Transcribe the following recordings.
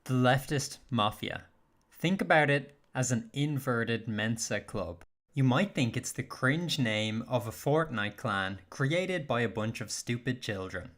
The leftist mafia. Think about it as an inverted Mensa club. You might think it's the cringe name of a Fortnite clan created by a bunch of stupid children.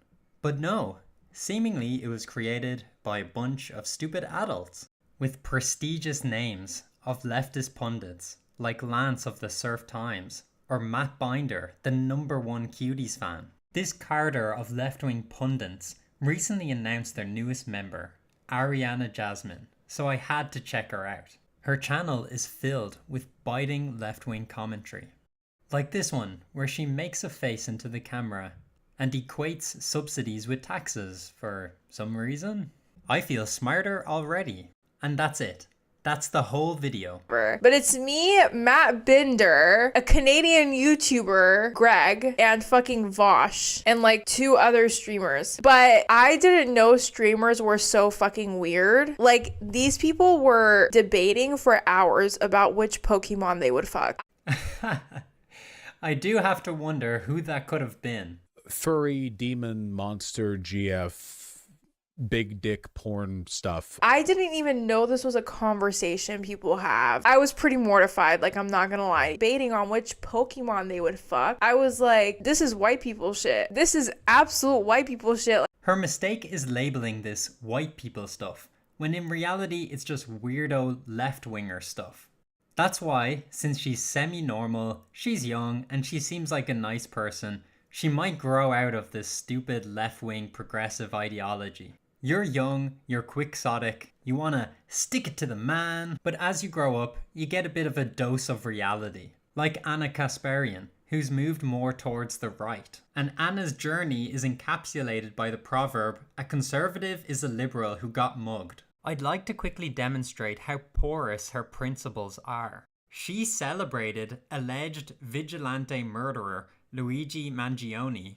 But no, seemingly it was created by a bunch of stupid adults with prestigious names of leftist pundits like Lance of the Surf Times or Matt Binder, the #1 Cuties fan. This cadre of left-wing pundits recently announced their newest member, Ariana Jasmine, so I had to check her out. Her channel is filled with biting left-wing commentary. Like this one, where she makes a face into the camera and equates subsidies with taxes for some reason. I feel smarter already. And that's it. That's the whole video. But it's me, Matt Binder, a Canadian YouTuber, Greg, and fucking Vosh, and like 2 other streamers. But I didn't know streamers were so fucking weird. Like, these people were debating for hours about which Pokemon they would fuck. I do have to wonder who that could have been. Furry, demon, monster, GF, big dick porn stuff. I didn't even know this was a conversation people have. I was pretty mortified, like, I'm not gonna lie. Debating on which Pokemon they would fuck. I was like, this is white people shit. This is absolute white people shit. Her mistake is labeling this white people stuff, when in reality it's just weirdo left-winger stuff. That's why, since she's semi-normal, she's young, and she seems like a nice person, she might grow out of this stupid left-wing progressive ideology. You're young, you're quixotic, you want to stick it to the man, but as you grow up, you get a bit of a dose of reality. Like Anna Kasparian, who's moved more towards the right. And Anna's journey is encapsulated by the proverb, a conservative is a liberal who got mugged. I'd like to quickly demonstrate how porous her principles are. She celebrated alleged vigilante murderer Luigi Mangione,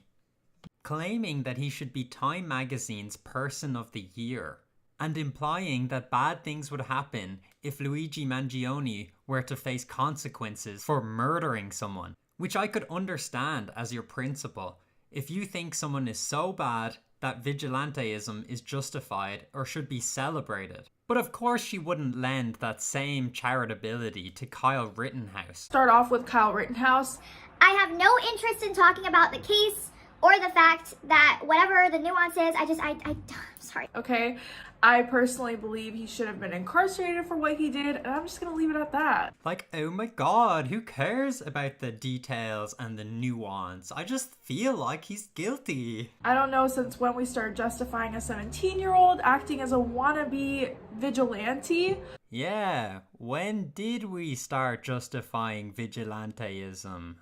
claiming that he should be Time magazine's Person of the Year, and implying that bad things would happen if Luigi Mangione were to face consequences for murdering someone, which I could understand as your principle if you think someone is so bad that vigilanteism is justified or should be celebrated. But of course she wouldn't lend that same charitability to Kyle Rittenhouse. Start off with Kyle Rittenhouse. I have no interest in talking about the case or the fact that whatever the nuance is, I'm sorry. Okay, I personally believe he should have been incarcerated for what he did, and I'm just gonna leave it at that. Like, oh my god, who cares about the details and the nuance? I just feel like he's guilty. I don't know since when we started justifying a 17-year-old acting as a wannabe vigilante. Yeah, when did we start justifying vigilanteism?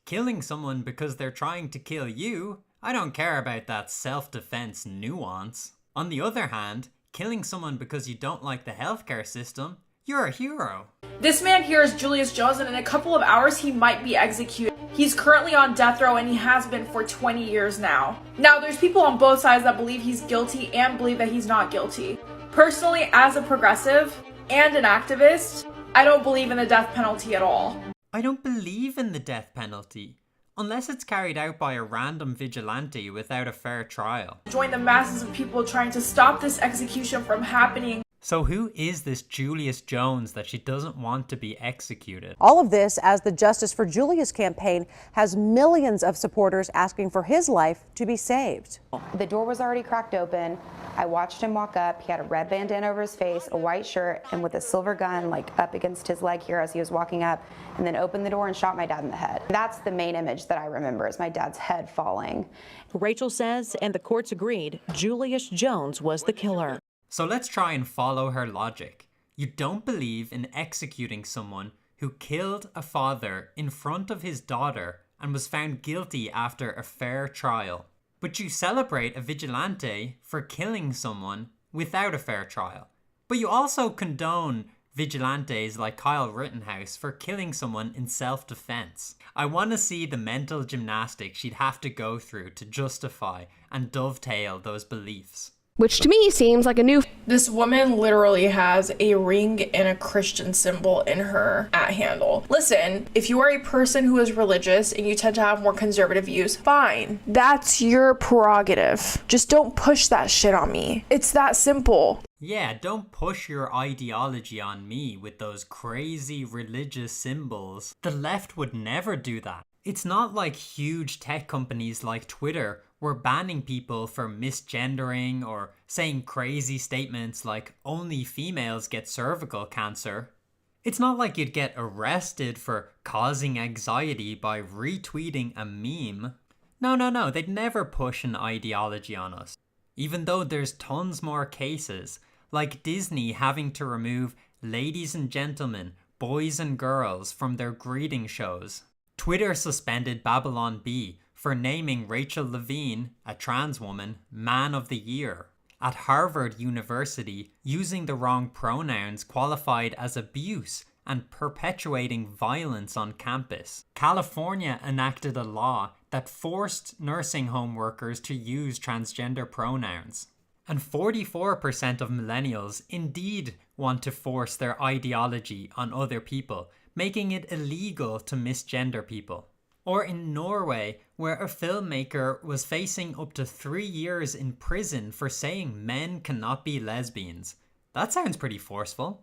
Killing someone because they're trying to kill you? I don't care about that self-defense nuance. On the other hand, killing someone because you don't like the healthcare system, you're a hero. This man here is Julius Jones, and in a couple of hours he might be executed. He's currently on death row, and he has been for 20 years now. Now, there's people on both sides that believe he's guilty and believe that he's not guilty. Personally, as a progressive and an activist, I don't believe in the death penalty at all. I don't believe in the death penalty, unless it's carried out by a random vigilante without a fair trial. Join the masses of people trying to stop this execution from happening. So who is this Julius Jones that she doesn't want to be executed? All of this as the Justice for Julius campaign has millions of supporters asking for his life to be saved. The door was already cracked open. I watched him walk up. He had a red bandana over his face, a white shirt, and with a silver gun like up against his leg here as he was walking up, and then opened the door and shot my dad in the head. That's the main image that I remember, is my dad's head falling. Rachel says, and the courts agreed, Julius Jones was the killer. So let's try and follow her logic. You don't believe in executing someone who killed a father in front of his daughter and was found guilty after a fair trial. But you celebrate a vigilante for killing someone without a fair trial. But you also condone vigilantes like Kyle Rittenhouse for killing someone in self-defense. I want to see the mental gymnastics she'd have to go through to justify and dovetail those beliefs. which to me seems like a new. This woman literally has a ring and a Christian symbol in her handle. Listen, if you are a person who is religious and you tend to have more conservative views, fine. That's your prerogative. Just don't push that shit on me. It's that simple. Yeah, don't push your ideology on me with those crazy religious symbols. The left would never do that. It's not like huge tech companies like Twitter were banning people for misgendering or saying crazy statements like only females get cervical cancer. It's not like you'd get arrested for causing anxiety by retweeting a meme. No, they'd never push an ideology on us. Even though there's tons more cases, like Disney having to remove ladies and gentlemen, boys and girls from their greeting shows. Twitter suspended Babylon Bee for naming Rachel Levine, a trans woman, Man of the Year. At Harvard University, using the wrong pronouns qualified as abuse and perpetuating violence on campus. California enacted a law that forced nursing home workers to use transgender pronouns. And 44% of millennials indeed want to force their ideology on other people, making it illegal to misgender people. Or in Norway, where a filmmaker was facing up to 3 years in prison for saying men cannot be lesbians. That sounds pretty forceful.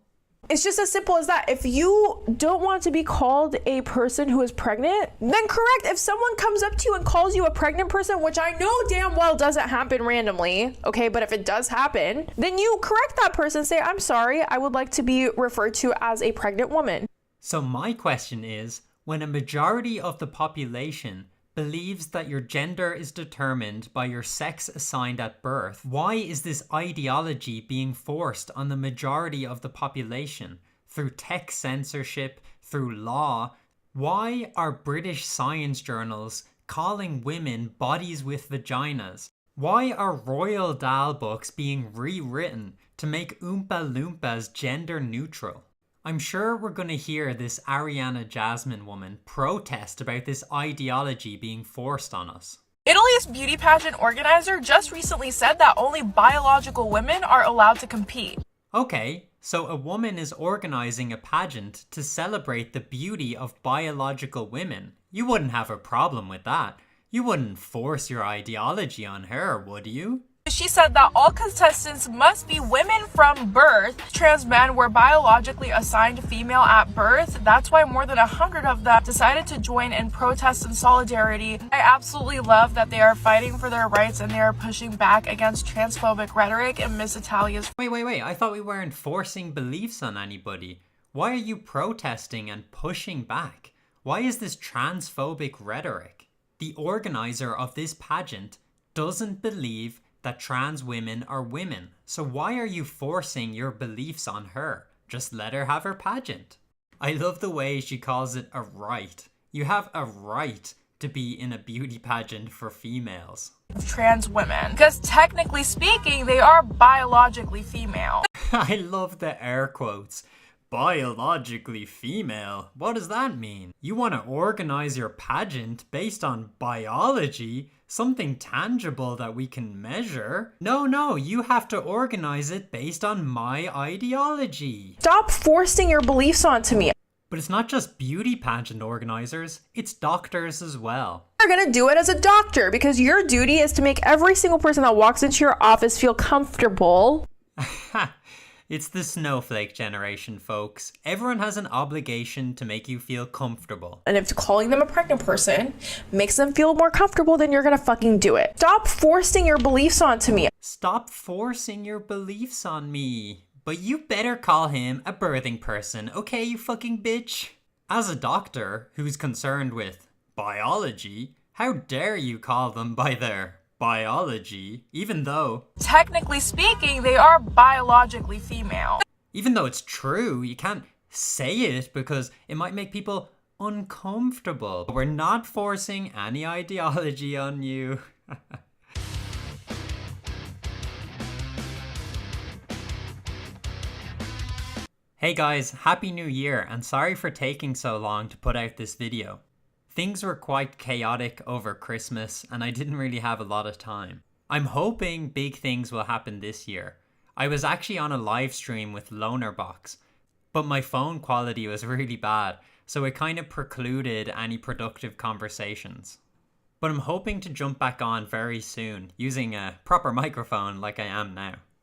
It's just as simple as that. If you don't want to be called a person who is pregnant, then correct. If someone comes up to you and calls you a pregnant person, which I know damn well doesn't happen randomly, okay, but if it does happen, then you correct that person, say, I'm sorry, I would like to be referred to as a pregnant woman. So my question is, when a majority of the population believes that your gender is determined by your sex assigned at birth, why is this ideology being forced on the majority of the population through tech censorship, through law? Why are British science journals calling women bodies with vaginas? Why are Royal Dahl books being rewritten to make Oompa Loompas gender neutral? I'm sure we're going to hear this Ariana Jasmine woman protest about this ideology being forced on us. Italy's beauty pageant organizer just recently said that only biological women are allowed to compete. Okay, so a woman is organizing a pageant to celebrate the beauty of biological women. You wouldn't have a problem with that. You wouldn't force your ideology on her, would you? She said that all contestants must be women from birth. Trans men were biologically assigned female at birth. That's why more than 100 of them decided to join in protest and solidarity. I absolutely love that they are fighting for their rights and they are pushing back against transphobic rhetoric and Miss Italia's. Wait, I thought we weren't forcing beliefs on anybody. Why are you protesting and pushing back? Why is this transphobic rhetoric? The organizer of this pageant doesn't believe that trans women are women. So why are you forcing your beliefs on her? Just let her have her pageant. I love the way she calls it a right. You have a right to be in a beauty pageant for females. Trans women. Because technically speaking, they are biologically female. I love the air quotes. Biologically female? What does that mean? You want to organize your pageant based on biology? Something tangible that we can measure? No, you have to organize it based on my ideology. Stop forcing your beliefs onto me. But it's not just beauty pageant organizers, it's doctors as well. You're gonna do it as a doctor because your duty is to make every single person that walks into your office feel comfortable. It's the snowflake generation, folks. Everyone has an obligation to make you feel comfortable. And if calling them a pregnant person makes them feel more comfortable, then you're gonna fucking do it. Stop forcing your beliefs onto me. Stop forcing your beliefs on me. But you better call him a birthing person, okay, you fucking bitch? As a doctor who's concerned with biology, how dare you call them by their biology, even though technically speaking, they are biologically female. Even though it's true, you can't say it because it might make people uncomfortable. We're not forcing any ideology on you. Hey guys, Happy New Year and sorry for taking so long to put out this video. Things were quite chaotic over Christmas and I didn't really have a lot of time. I'm hoping big things will happen this year. I was actually on a live stream with Lonerbox, but my phone quality was really bad, so it kind of precluded any productive conversations. But I'm hoping to jump back on very soon, using a proper microphone like I am now.